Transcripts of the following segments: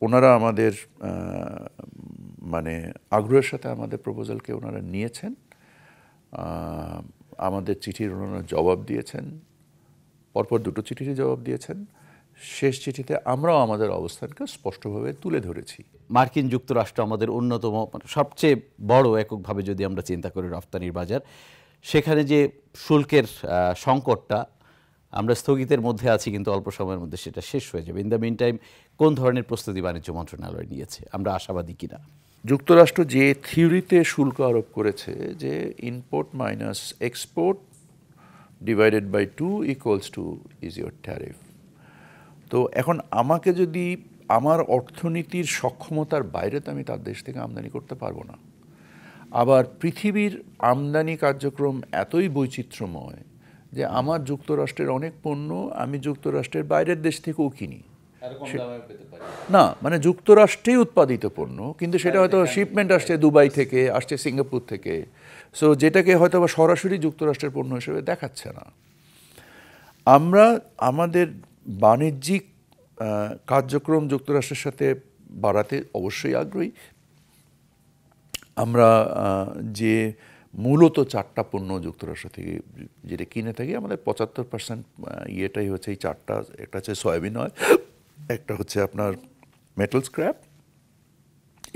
ওনারা আমাদের মানে আগ্রহের সাথে আমাদের প্রপোজালকে ওনারা নিয়েছেন, আমাদের চিঠির ওনারা জবাব দিয়েছেন, পরপর দুটো চিঠিরই জবাব দিয়েছেন। শেষ চিঠিতে আমরাও আমাদের অবস্থানকে স্পষ্টভাবে তুলে ধরেছি। মার্কিন যুক্তরাষ্ট্র আমাদের অন্যতম সবচেয়ে বড় এককভাবে যদি আমরা চিন্তা করি রফতানির বাজার, সেখানে যে শুল্কের সংকটটা, আমরা স্থগিতের মধ্যে আছি, কিন্তু অল্প সময়ের মধ্যে সেটা শেষ হয়ে যাবে। ইন দ্য মিন টাইম কোন ধরনের প্রস্তুতি বাণিজ্য মন্ত্রণালয় নিয়েছে, আমরা আশাবাদী কিনা? যুক্তরাষ্ট্র যে থিওরিতে শুল্ক আরোপ করেছে যে import minus export divided by 2 equals to is your tariff. তো এখন আমাকে যদি আমার অর্থনীতির সক্ষমতার বাইরে তো আমি তার দেশ থেকে আমদানি করতে পারবো না। আবার পৃথিবীর আমদানি কার্যক্রম এতই বৈচিত্র্যময় যে আমার যুক্তরাষ্ট্রের অনেক পণ্য আমি যুক্তরাষ্ট্রের বাইরের দেশ থেকেও কিনি। না, মানে যুক্তরাষ্ট্রেই উৎপাদিত পণ্য, কিন্তু সেটা হয়তো শিপমেন্ট আসছে দুবাই থেকে, আসছে সিঙ্গাপুর থেকে, সো যেটাকে হয়তো বা সরাসরি যুক্তরাষ্ট্রের পণ্য হিসেবে দেখাচ্ছে না। আমরা আমাদের বাণিজ্যিক কার্যক্রম যুক্তরাষ্ট্রের সাথে বাড়াতে অবশ্যই আগ্রহী। আমরা যে মূলত 4টা পণ্য যুক্তরাষ্ট্র থেকে যেটা কিনে থাকি, আমাদের 75% ইয়েটাই হচ্ছে এই 4টা। একটা হচ্ছে সয়াবিন অয়েল, একটা হচ্ছে আপনার মেটাল স্ক্র্যাপ,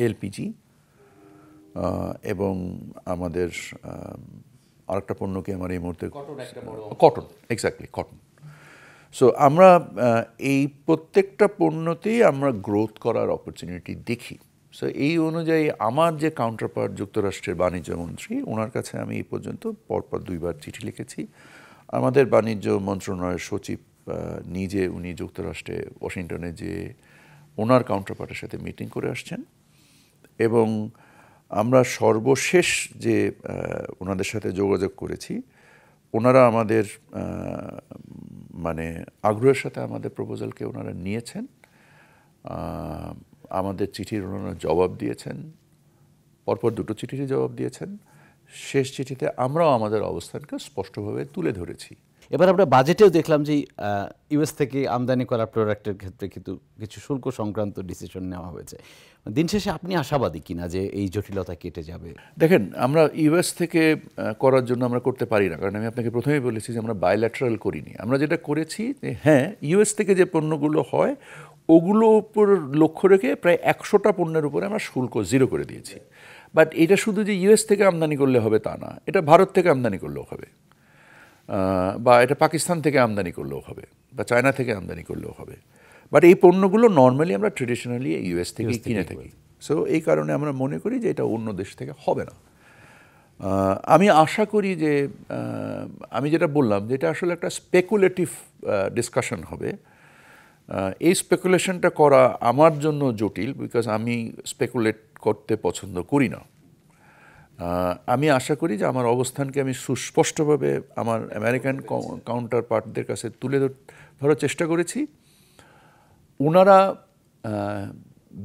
এলপিজি, এবং আমাদের আরেকটা পণ্যকে আমার এই মুহূর্তে কটন, এক্স্যাক্টলি কটন। সো আমরা এই প্রত্যেকটা পণ্যতেই আমরা গ্রোথ করার অপরচুনিটি দেখি। সো এই অনুযায়ী আমার যে কাউন্টারপার্ট যুক্তরাষ্ট্রের বাণিজ্য মন্ত্রী, ওনার কাছে আমি এই পর্যন্ত পরপর 2বার চিঠি লিখেছি। আমাদের বাণিজ্য মন্ত্রণালয়ের সচিব নিজে উনি যুক্তরাষ্ট্রে ওয়াশিংটনে যে ওনার কাউন্টারপার্টের সাথে মিটিং করে আসছেন, এবং আমরা সর্বশেষ যে ওনাদের সাথে যোগাযোগ করেছি, ওনারা আমাদের মানে আগ্রহের সাথে আমাদের প্রপোজালকে ওনারা নিয়েছেন, আমাদের চিঠির ওনারা জবাব দিয়েছেন, পরপর দুটো চিঠিরই জবাব দিয়েছেন। শেষ চিঠিতে আমরাও আমাদের অবস্থানকে স্পষ্টভাবে তুলে ধরেছি। এবার আমরা বাজেটেও দেখলাম যে ইউএস থেকে আমদানি করা প্রোডাক্টের ক্ষেত্রে কিন্তু কিছু শুল্ক সংক্রান্ত ডিসিশন নেওয়া হয়েছে। দিন শেষে আপনি আশাবাদী কিনা যে এই জটিলতা কেটে যাবে? দেখেন, আমরা ইউএস থেকে করার জন্য আমরা করতে পারি না, কারণ আমি আপনাকে প্রথমেই বলেছি যে আমরা বাইল্যাটারাল করিনি। আমরা যেটা করেছি, হ্যাঁ, ইউএস থেকে যে পণ্যগুলো হয় ওগুলো উপর লক্ষ্য রেখে প্রায় 100টা পণ্যের উপরে আমরা শুল্ক 0 করে দিয়েছি। বাট এটা শুধু যে ইউএস থেকে আমদানি করলে হবে তা না, এটা ভারত থেকে আমদানি করলেও হবে, বা এটা পাকিস্তান থেকে আমদানি করলেও হবে, বা চায়না থেকে আমদানি করলেও হবে। বাট এই পণ্যগুলো নর্মালি আমরা ট্রেডিশনালি ইউএস থেকে কিনে থাকি। সো এই কারণে আমরা মনে করি যে এটা অন্য দেশ থেকে হবে না। আমি আশা করি যে আমি যেটা বললাম যে এটা আসলে একটা স্পেকুলেটিভ ডিসকাশন হবে। এই স্পেকুলেশনটা করা আমার জন্য জটিল, বিকজ আমি স্পেকুলেট করতে পছন্দ করি না। আমি আশা করি যে আমার অবস্থানকে আমি সুস্পষ্টভাবে আমার আমেরিকান কাউন্টার পার্টদের কাছে তুলে ধরার চেষ্টা করেছি। ওনারা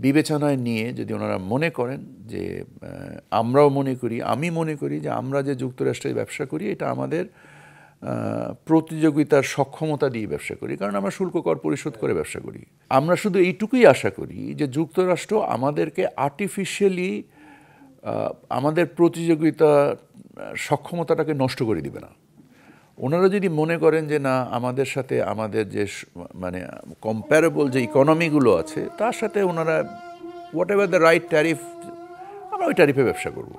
বিবেচনায় নিয়ে যদি ওনারা মনে করেন যে আমরাও মনে করি, আমি মনে করি যে আমরা যে যুক্তরাষ্ট্রে ব্যবসা করি এটা আমাদের প্রতিযোগিতার সক্ষমতা দিয়ে ব্যবসা করি, কারণ আমরা শুল্ক কর পরিশোধ করে ব্যবসা করি। আমরা শুধু এইটুকুই আশা করি যে যুক্তরাষ্ট্র আমাদেরকে আর্টিফিশিয়ালি আমাদের প্রতিযোগিতা সক্ষমতাটাকে নষ্ট করে দিবে না। ওনারা যদি মনে করেন যে না, আমাদের সাথে আমাদের যে মানে কম্প্যারেবল যে ইকোনমিগুলো আছে তার সাথে ওনারা what ever the right tariff, আমরা ওই ট্যারিফে ব্যবসা করব।